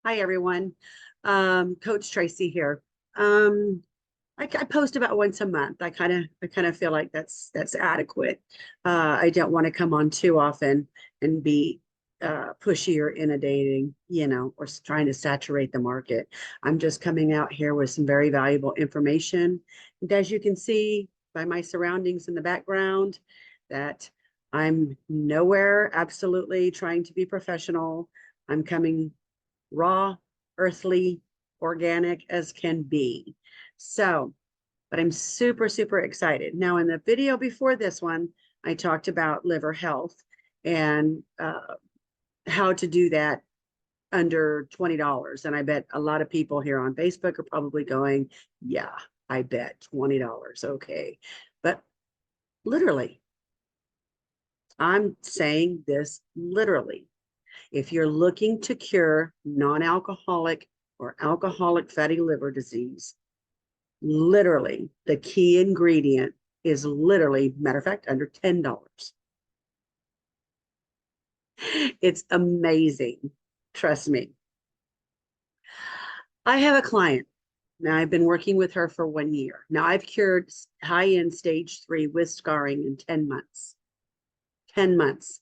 Hi, everyone. Coach Tracy here. I post about once a month. I kind of feel like that's adequate. I don't want to come on too often and be pushy or inundating, or trying to saturate the market. I'm just coming out here with some very valuable information. And as you can see by my surroundings in the background, that I'm nowhere absolutely trying to be professional. I'm coming raw, earthly, organic as can be. So, but I'm super, super excited. Now, in the video before this one, I talked about liver health and how to do that under $20. And I bet a lot of people here on Facebook are probably going, yeah, I bet $20. Okay. But literally, I'm saying this literally. If you're looking to cure non-alcoholic or alcoholic fatty liver disease, literally the key ingredient is literally, matter of fact, under $10. It's amazing. Trust me. I have a client. Now I've been working with her for 1 year. Now I've cured high-end stage 3 with scarring in 10 months. 10 months.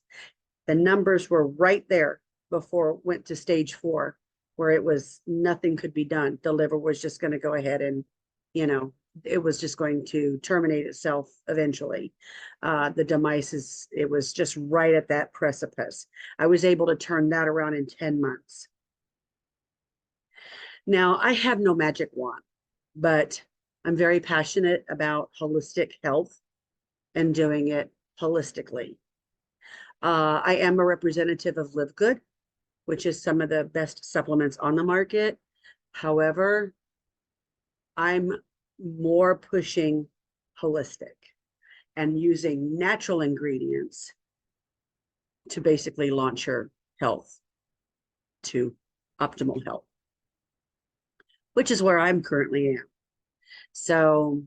The numbers were right there before it went to stage 4, where it was nothing could be done. The liver was just going to go ahead and, it was just going to terminate itself eventually. The demise it was just right at that precipice. I was able to turn that around in 10 months. Now, I have no magic wand, but I'm very passionate about holistic health and doing it holistically. I am a representative of LiveGood, which is some of the best supplements on the market. However, I'm more pushing holistic and using natural ingredients to basically launch your health to optimal health, which is where I'm currently am. So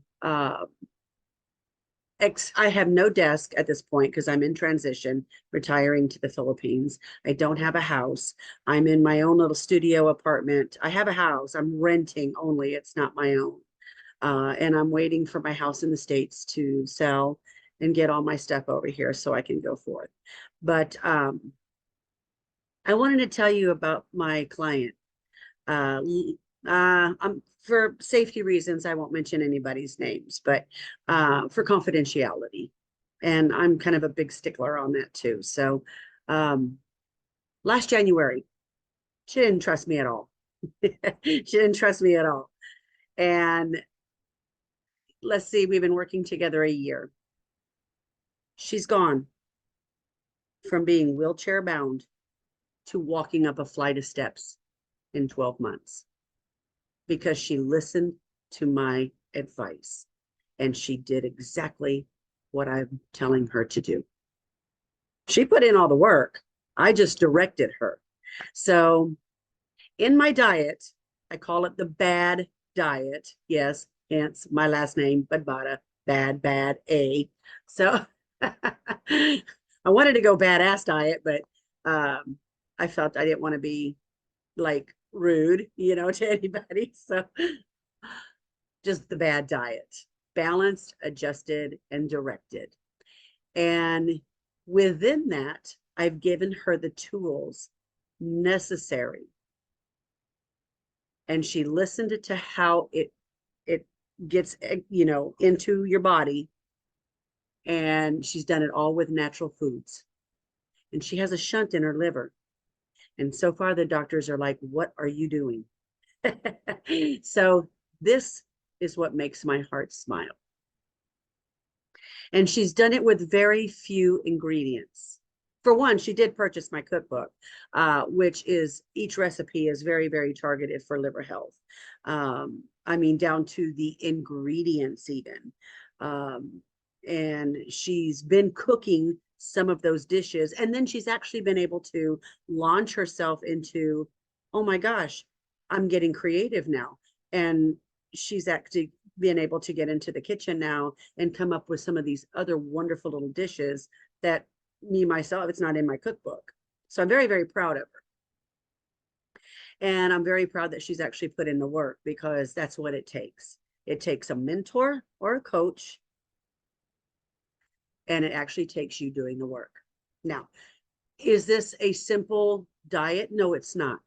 I have no desk at this point because I'm in transition, retiring to the Philippines. I don't have a house. I'm in my own little studio apartment. I have a house. I'm renting only. It's not my own. And I'm waiting for my house in the States to sell and get all my stuff over here so I can go forth. But I wanted to tell you about my client. For safety reasons, I won't mention anybody's names, but for confidentiality. And I'm kind of a big stickler on that too. So last January, she didn't trust me at all. She didn't trust me at all. And let's see, we've been working together a year. She's gone from being wheelchair bound to walking up a flight of steps in 12 months because she listened to my advice and she did exactly what I'm telling her to do. She put in all the work. I just directed her. So in my diet, I call it the bad diet. Yes, hence my last name, Badbada, bad, A. So I wanted to go badass diet, but I felt I didn't want to be like rude, to anybody. So just the bad diet, balanced, adjusted, and directed. And within that, I've given her the tools necessary. And she listened to how it gets, into your body. And she's done it all with natural foods. And she has a shunt in her liver. And so far, the doctors are like, what are you doing? So this is what makes my heart smile. And she's done it with very few ingredients. For one, she did purchase my cookbook, which is each recipe is very, very targeted for liver health. I mean, down to the ingredients even. And she's been cooking some of those dishes. And then she's actually been able to launch herself into, oh my gosh, I'm getting creative now. And she's actually been able to get into the kitchen now and come up with some of these other wonderful little dishes that myself, it's not in my cookbook. So I'm very, very proud of her. And I'm very proud that she's actually put in the work, because that's what it takes. It takes a mentor or a coach, and it actually takes you doing the work. Now, is this a simple diet? No, it's not.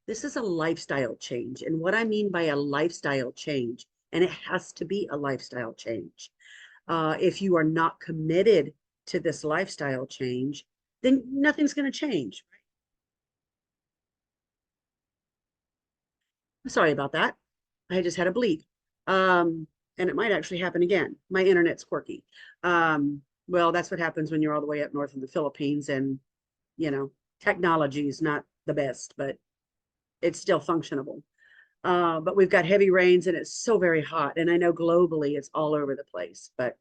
This is a lifestyle change. And what I mean by a lifestyle change, and it has to be a lifestyle change. If you are not committed to this lifestyle change, then nothing's going to change. Sorry about that. I just had a bleep. And it might actually happen again. My internet's quirky. Well, that's what happens when you're all the way up north in the Philippines, and, you know, technology is not the best, but it's still functionable. But we've got heavy rains and it's so very hot. And I know globally it's all over the place, but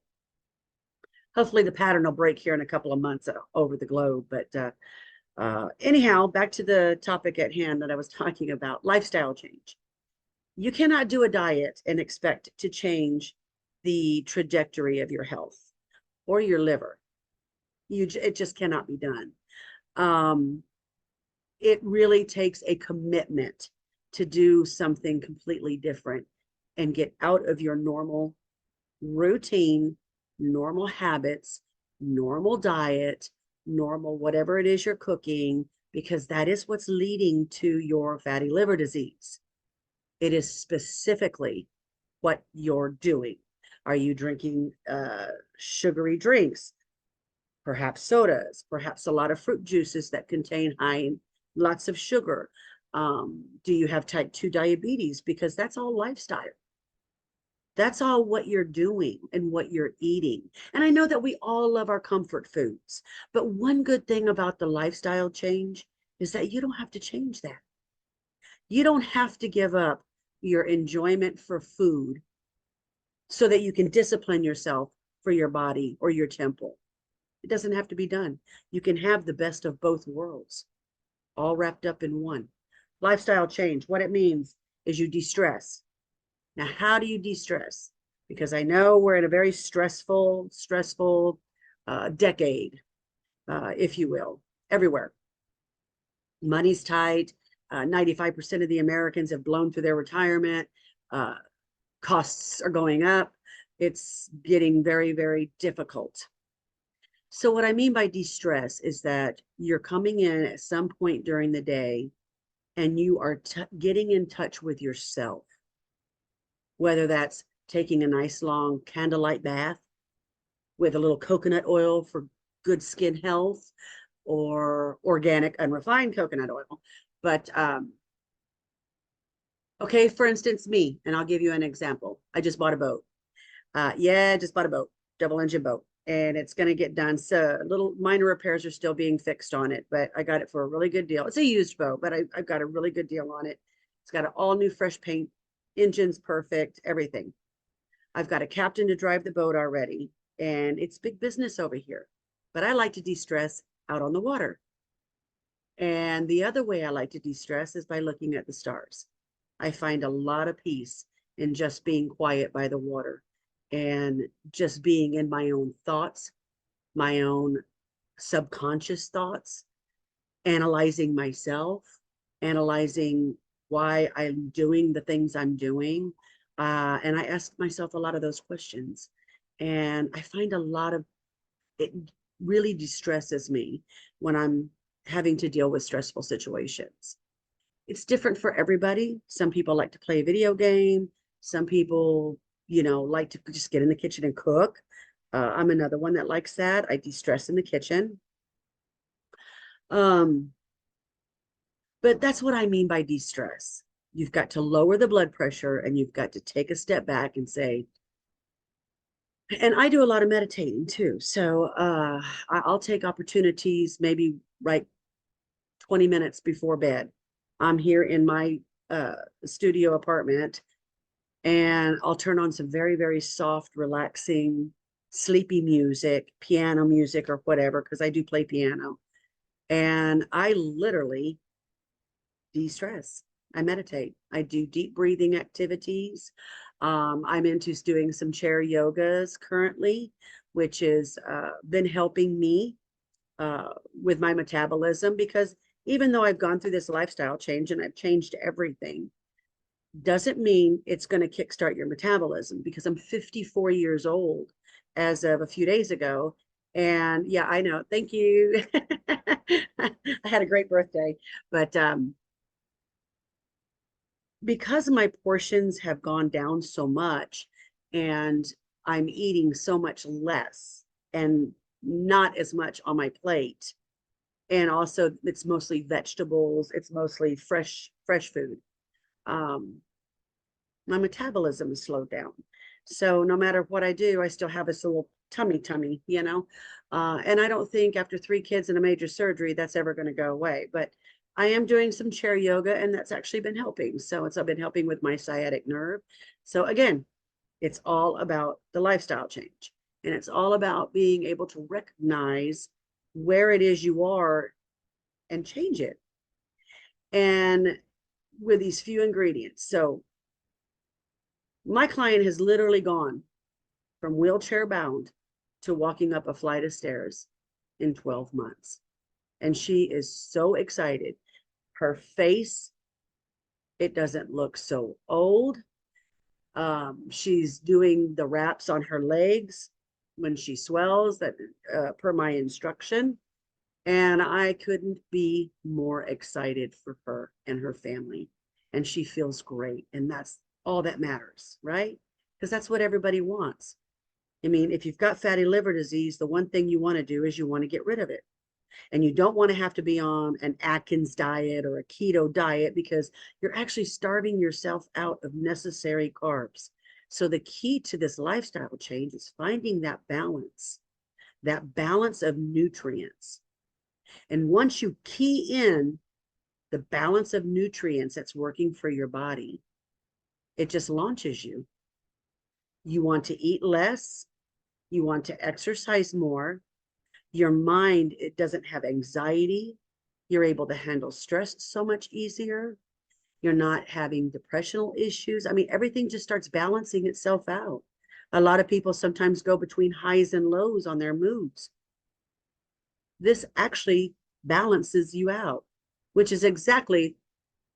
hopefully the pattern will break here in a couple of months over the globe. But anyhow, back to the topic at hand that I was talking about, lifestyle change. You cannot do a diet and expect to change the trajectory of your health or your liver. It just cannot be done. It really takes a commitment to do something completely different and get out of your normal routine, normal habits, normal diet, normal whatever it is you're cooking, because that is what's leading to your fatty liver disease. It is specifically what you're doing. Are you drinking sugary drinks? Perhaps sodas, perhaps a lot of fruit juices that contain lots of sugar. Do you have type 2 diabetes? Because that's all lifestyle. That's all what you're doing and what you're eating. And I know that we all love our comfort foods, but one good thing about the lifestyle change is that you don't have to change that. You don't have to give up your enjoyment for food so that you can discipline yourself for your body or your temple. It doesn't have to be done. You can have the best of both worlds, all wrapped up in one. Lifestyle change, what it means is you de-stress. Now, how do you de-stress? Because I know we're in a very stressful decade, if you will, everywhere. Money's tight. 95% of the Americans have blown through their retirement. Costs are going up. It's getting very, very difficult. So what I mean by de-stress is that you're coming in at some point during the day and you are getting in touch with yourself, whether that's taking a nice long candlelight bath with a little coconut oil for good skin health, or organic unrefined coconut oil. But okay, for instance, me, and I'll give you an example. I just bought a boat. Just bought a boat, double engine boat, and it's going to get done. So little minor repairs are still being fixed on it, but I got it for a really good deal. It's a used boat, but I've got a really good deal on it. It's got an all new fresh paint, engine's perfect, everything. I've got a captain to drive the boat already, and it's big business over here. But I like to de-stress out on the water. And the other way I like to de-stress is by looking at the stars. I find a lot of peace in just being quiet by the water and just being in my own thoughts, my own subconscious thoughts, analyzing myself, analyzing why I'm doing the things I'm doing. And I ask myself a lot of those questions. And I find a lot of it really distresses me when I'm having to deal with stressful situations. It's different for everybody. Some people like to play a video game. Some people, like to just get in the kitchen and cook. I'm another one that likes that. I de-stress in the kitchen. But that's what I mean by de-stress. You've got to lower the blood pressure and you've got to take a step back and say, and I do a lot of meditating too. So I'll take opportunities, maybe right 20 minutes before bed. I'm here in my studio apartment, and I'll turn on some very, very soft, relaxing, sleepy music, piano music or whatever, because I do play piano. And I literally de-stress. I meditate. I do deep breathing activities. I'm into doing some chair yogas currently, which has been helping me with my metabolism, because even though I've gone through this lifestyle change and I've changed everything, doesn't mean it's going to kickstart your metabolism, because I'm 54 years old as of a few days ago. And yeah, I know. Thank you. I had a great birthday, but because my portions have gone down so much and I'm eating so much less and not as much on my plate. And also it's mostly vegetables, it's mostly fresh food. Um, my metabolism is slowed down. So no matter what I do, I still have this little tummy, you know? And I don't think after 3 kids and a major surgery, that's ever going to go away. But I am doing some chair yoga, and that's actually been helping. So it's been helping with my sciatic nerve. So again, it's all about the lifestyle change. And it's all about being able to recognize where it is you are and change it. And with these few ingredients. So my client has literally gone from wheelchair bound to walking up a flight of stairs in 12 months. And she is so excited. Her face, it doesn't look so old. She's doing the wraps on her legs when she swells, that per my instruction. And I couldn't be more excited for her and her family. And she feels great. And that's all that matters, right? Because that's what everybody wants. I mean, if you've got fatty liver disease, the one thing you want to do is you want to get rid of it. And you don't want to have to be on an Atkins diet or a keto diet, because you're actually starving yourself out of necessary carbs. So the key to this lifestyle change is finding that balance of nutrients. And once you key in the balance of nutrients that's working for your body, it just launches you. You want to eat less. You want to exercise more. Your mind, it doesn't have anxiety. You're able to handle stress so much easier. You're not having depressional issues. I mean, everything just starts balancing itself out. A lot of people sometimes go between highs and lows on their moods. This actually balances you out, which is exactly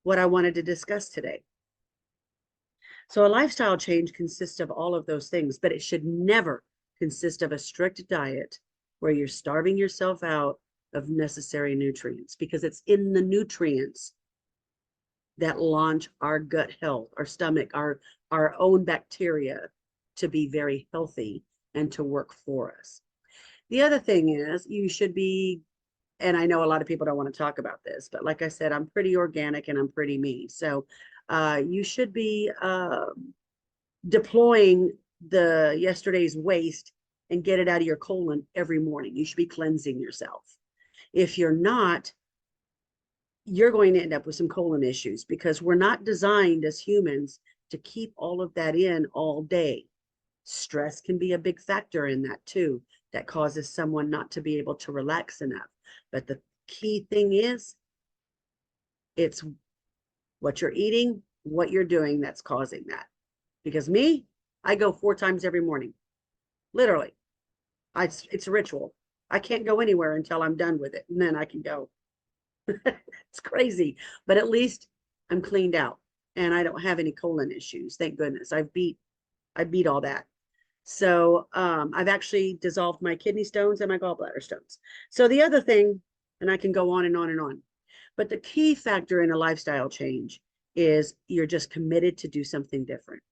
what I wanted to discuss today. So a lifestyle change consists of all of those things, but it should never consist of a strict diet where you're starving yourself out of necessary nutrients, because it's in the nutrients that launch our gut health, our stomach, our own bacteria to be very healthy and to work for us. The other thing is you should be, and I know a lot of people don't want to talk about this, but like I said, I'm pretty organic and I'm pretty me. So you should be deploying the yesterday's waste and get it out of your colon every morning. You should be cleansing yourself. If you're not, you're going to end up with some colon issues, because we're not designed as humans to keep all of that in all day. Stress can be a big factor in that too, that causes someone not to be able to relax enough. But the key thing is, it's what you're eating, what you're doing that's causing that. Because me, I go 4 times every morning, literally. It's a ritual. I can't go anywhere until I'm done with it, and then I can go. It's crazy, but at least I'm cleaned out and I don't have any colon issues. Thank goodness. I beat all that. So I've actually dissolved my kidney stones and my gallbladder stones. So the other thing, and I can go on and on and on, but the key factor in a lifestyle change is you're just committed to do something different.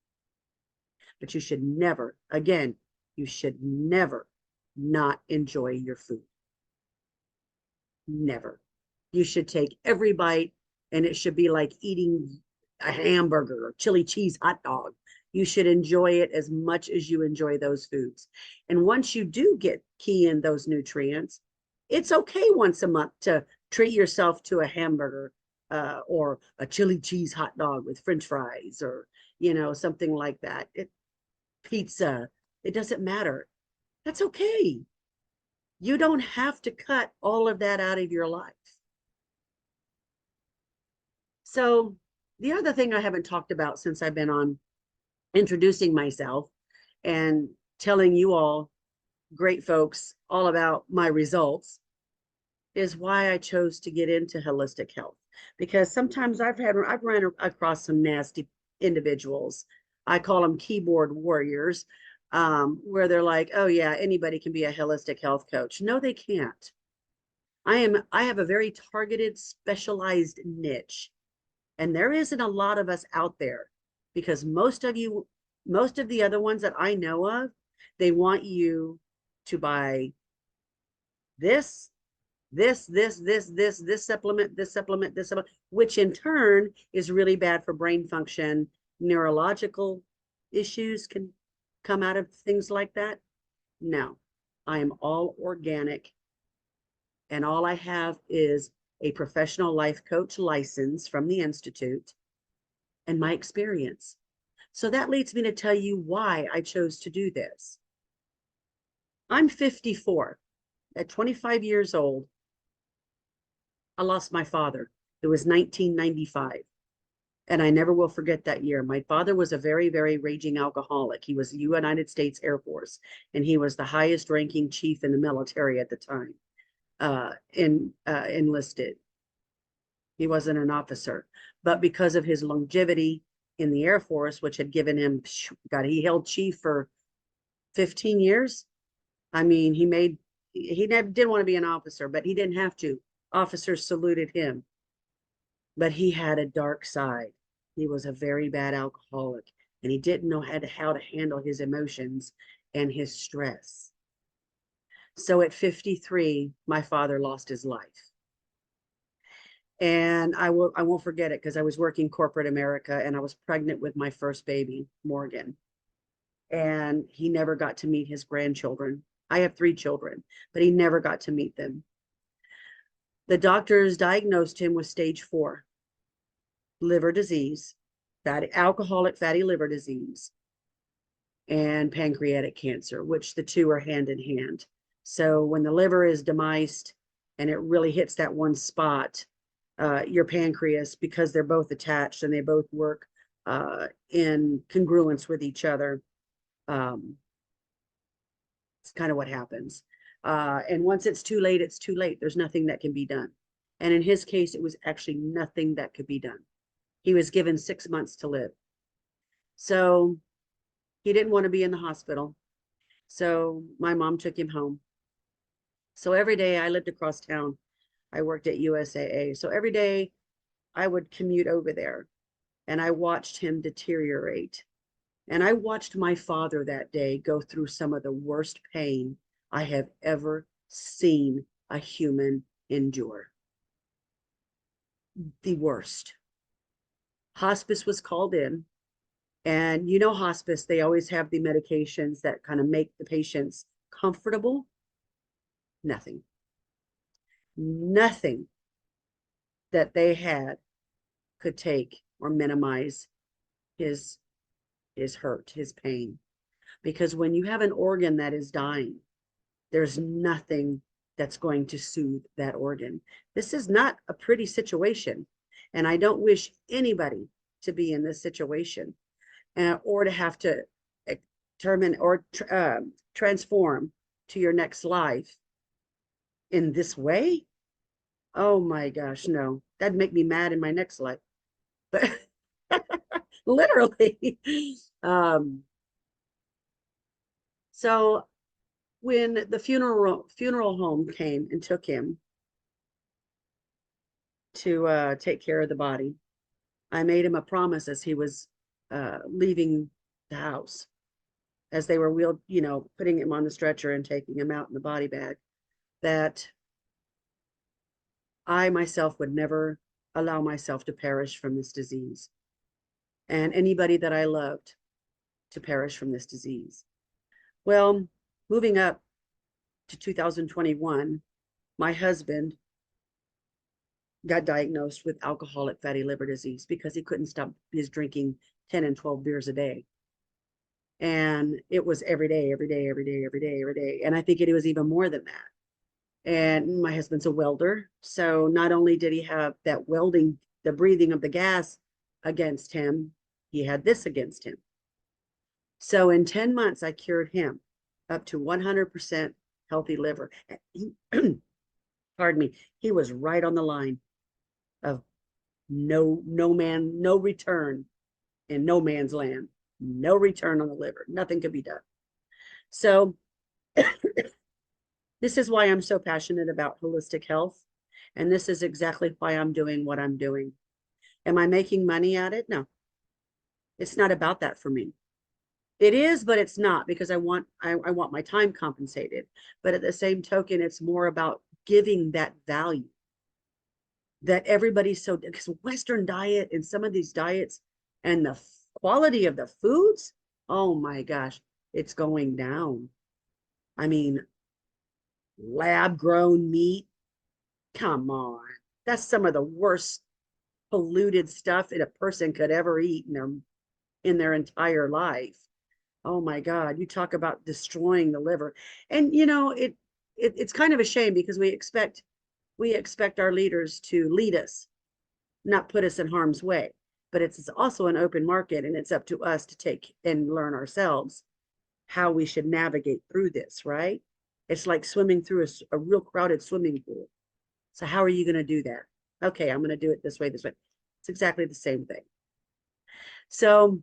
But you should never, again, you should never not enjoy your food. Never. You should take every bite, and it should be like eating a hamburger or chili cheese hot dog. You should enjoy it as much as you enjoy those foods. And once you do get key in those nutrients, it's okay once a month to treat yourself to a hamburger or a chili cheese hot dog with French fries, or something like that. Pizza, it doesn't matter. That's okay. You don't have to cut all of that out of your life. So the other thing I haven't talked about since I've been on, introducing myself and telling you all great folks all about my results, is why I chose to get into holistic health, because sometimes I've run across some nasty individuals. I call them keyboard warriors, where they're like, oh yeah, anybody can be a holistic health coach. No, they can't. I have a very targeted, specialized niche, and there isn't a lot of us out there, because most of the other ones that I know of, they want you to buy this, this supplement, this supplement, this supplement, which in turn is really bad for brain function. Neurological issues can come out of things like that. No, I am all organic, and all I have is a professional life coach license from the Institute and my experience. So that leads me to tell you why I chose to do this. I'm 54. At 25 years old, I lost my father. It was 1995. And I never will forget that year. My father was a very, very raging alcoholic. He was United States Air Force, and he was the highest ranking chief in the military at the time, enlisted. He wasn't an officer, but because of his longevity in the Air Force, which had given him, God, he held chief for 15 years. I mean, he never didn't want to be an officer, but he didn't have to. Officers saluted him, but he had a dark side. He was a very bad alcoholic, and he didn't know how to handle his emotions and his stress. So at 53, my father lost his life. And I won't forget it, because I was working corporate America, and I was pregnant with my first baby, Morgan. And he never got to meet his grandchildren. I have 3 children, but he never got to meet them. The doctors diagnosed him with stage 4 liver disease, alcoholic fatty liver disease, and pancreatic cancer, which the two are hand in hand. So when the liver is demised and it really hits that one spot, your pancreas, because they're both attached and they both work in congruence with each other, it's kind of what happens. And once it's too late, it's too late. There's nothing that can be done. And in his case, it was actually nothing that could be done. He was given 6 months to live. So he didn't want to be in the hospital. So my mom took him home. So every day I lived across town. I worked at USAA. So every day I would commute over there, and I watched him deteriorate. And I watched my father that day go through some of the worst pain I have ever seen a human endure. The worst. Hospice was called in, and you know, hospice, they always have the medications that kind of make the patients comfortable. Nothing. Nothing that they had could take or minimize his hurt, his pain. Because when you have an organ that is dying, there's nothing that's going to soothe that organ. This is not a pretty situation. And I don't wish anybody to be in this situation, or to have to determine or transform to your next life in this way. Oh my gosh, no. That'd make me mad in my next life. But literally. So when the funeral home came and took him to take care of the body, I made him a promise as he was leaving the house, as they were putting him on the stretcher and taking him out in the body bag, that I myself would never allow myself to perish from this disease, and anybody that I loved to perish from this disease. Well, moving up to 2021, my husband got diagnosed with alcoholic fatty liver disease because he couldn't stop his drinking 10 and 12 beers a day. And it was every day, every day, every day, every day, every day. And I think it was even more than that. And my husband's a welder. So not only did he have that welding, the breathing of the gas against him, he had this against him. So in 10 months, I cured him up to 100% healthy liver. Pardon pardon me, he was right on the line of no return in no man's land, no return on the liver, nothing could be done. So this is why I'm so passionate about holistic health. And this is exactly why I'm doing what I'm doing. Am I making money at it? No, it's not about that for me. It is, but it's not, because I want my time compensated. But at the same token, it's more about giving that value that everybody's so, because Western diet and some of these diets and the quality of the foods, oh my gosh, it's going down. I mean, lab grown meat, come on. That's some of the worst polluted stuff that a person could ever eat in their entire life. Oh my God, you talk about destroying the liver. And you know, it's kind of a shame, because we expect our leaders to lead us, not put us in harm's way. But it's also an open market, and it's up to us to take and learn ourselves how we should navigate through this, right? It's like swimming through a real crowded swimming pool. So how are you going to do that? Okay, I'm going to do it this way, this way. It's exactly the same thing. So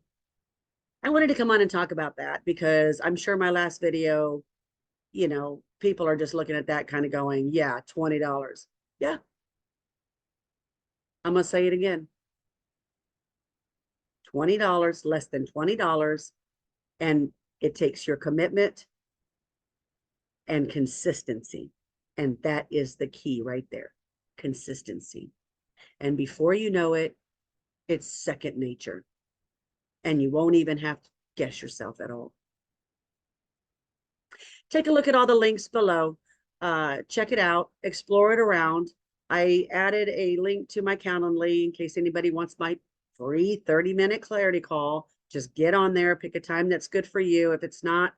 I wanted to come on and talk about that, because I'm sure my last video, you know, people are just looking at that kind of going, yeah, $20. Yeah. I'm going to say it again. $20, less than $20. And it takes your commitment and consistency. And that is the key right there. Consistency. And before you know it, it's second nature. And you won't even have to guess yourself at all. Take a look at all the links below. Check it out, explore it around. I added a link to my Calendly in case anybody wants my free 30-minute clarity call. Just get on there, pick a time that's good for you. If it's not,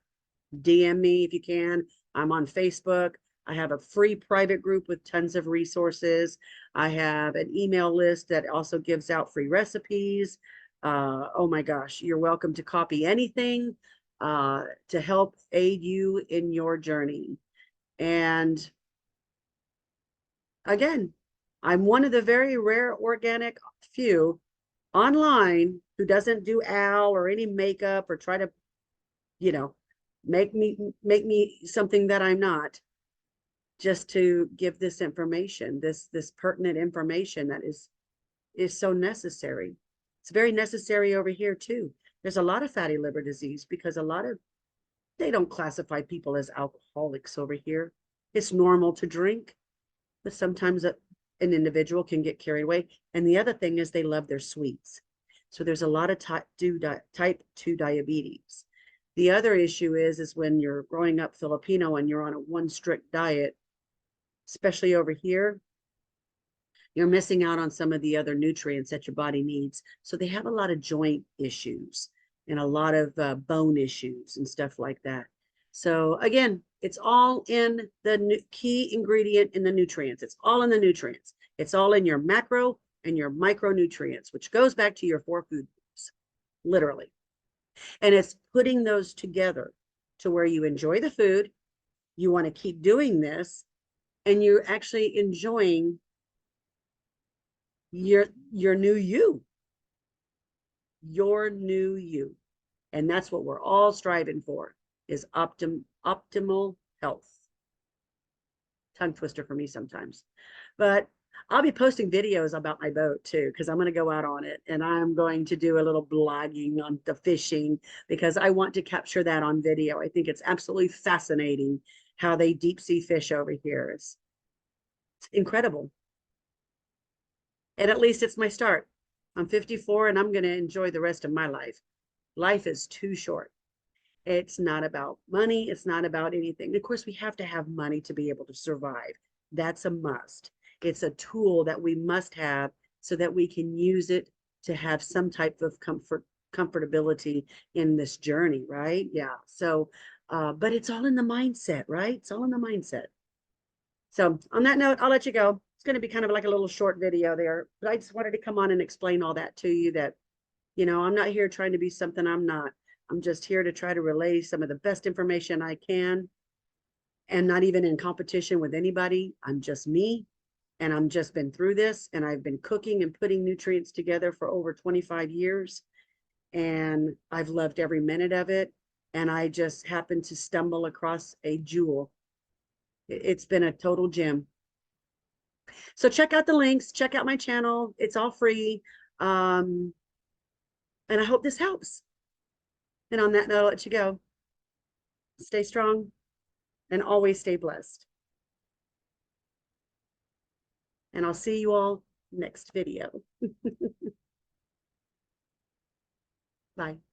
DM me if you can. I'm on Facebook. I have a free private group with tons of resources. I have an email list that also gives out free recipes. Oh my gosh, you're welcome to copy anything to help aid you in your journey. And again, I'm one of the very rare organic few online who doesn't do Al or any makeup or try to, you know, make me something that I'm not, just to give this information, this pertinent information that is so necessary. It's very necessary over here too. There's a lot of fatty liver disease because they don't classify people as alcoholics over here. It's normal to drink, but sometimes an individual can get carried away. And the other thing is they love their sweets. So there's a lot of type 2 diabetes. The other issue is when you're growing up Filipino and you're on a one strict diet, especially over here, you're missing out on some of the other nutrients that your body needs. So they have a lot of joint issues and a lot of bone issues and stuff like that. So again, it's all in the key ingredient in the nutrients. It's all in the nutrients. It's all in your macro and your micronutrients, which goes back to your 4 food groups, literally. And it's putting those together to where you enjoy the food, you want to keep doing this, and you're actually enjoying your new you, and that's what we're all striving for, is optimal health. Tongue twister for me sometimes, but I'll be posting videos about my boat too, because I'm going to go out on it and I'm going to do a little blogging on the fishing, because I want to capture that on video. I think it's absolutely fascinating how they deep sea fish over here. It's incredible. And at least it's my start. I'm 54 and I'm going to enjoy the rest of my life. Life is too short. It's not about money. It's not about anything. Of course, we have to have money to be able to survive. That's a must. It's a tool that we must have so that we can use it to have some type of comfortability in this journey, right? Yeah. So, but it's all in the mindset, right? It's all in the mindset. So on that note, I'll let you go. It's going to be kind of like a little short video there, but I just wanted to come on and explain all that to you, that, you know, I'm not here trying to be something I'm not. I'm just here to try to relay some of the best information I can and not even in competition with anybody. I'm just me, and I'm just been through this, and I've been cooking and putting nutrients together for over 25 years, and I've loved every minute of it. And I just happened to stumble across a jewel. It's been a total gem. So check out the links, check out my channel. It's all free. Um, and I hope this helps. And on that note, I'll let you go. Stay strong and always stay blessed. And I'll see you all next video. Bye.